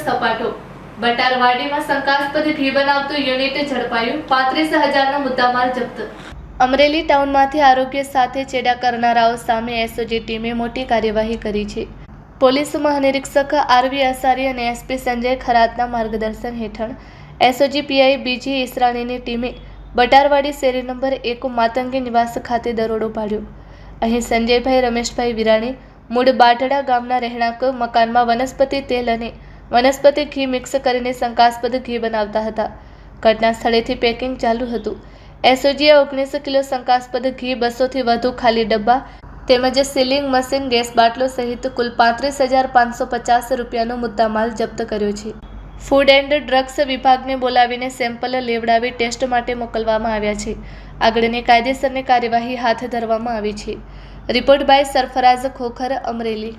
સપાટો બટારવાડીમાં શંકાસ્પદ ઘી બનાવતું યુનિટ ઝડપાયું 35,000નો મુદ્દામાલ જપ્ત। અમરેલી ટાઉનમાંથી આરોગ્ય સાથે ચેડા કરનારાઓ સામે એસઓજી ટીમે મોટી કાર્યવાહી કરી છે। પોલીસ મહાનિરીક્ષક આરવી અસારી અને એસપી સંજય ખરાતના માર્ગદર્શન હેઠળ એસઓજી પીઆઈ બીજી ઈસરાણીની ટીમે બટારવાડી શેરી નંબર 1 માતંગી નિવાસ ખાતે દરોડો પાડ્યો। અહીં સંજયભાઈ રમેશભાઈ વિરાણી મૂળ બાટડા ગામના રહેણાંક મકાનમાં વનસ્પતિ તેલ અને વનસ્પતિ ઘી મિક્સ કરીને શંકાસ્પદ ઘી બનાવતા હતા। ઘટના સ્થળેથી પેકિંગ ચાલુ હતું। એસઓજીએ 19 કિલો શંકાસ્પદ ઘી, 200થી વધુ ખાલી ડબ્બા તેમજ સીલિંગ મશીન, ગેસ બાટલો સહિત કુલ 35,550 રૂપિયાનો મુદ્દામાલ જપ્ત કર્યો છે। ફૂડ એન્ડ ડ્રગ્સ વિભાગને બોલાવીને સેમ્પલ લેવડાવી ટેસ્ટ માટે મોકલવામાં આવ્યા છે। આગળની કાયદેસરની કાર્યવાહી હાથ ધરવામાં આવી છે। Report by Sarfaraz Khokhar, Amreli.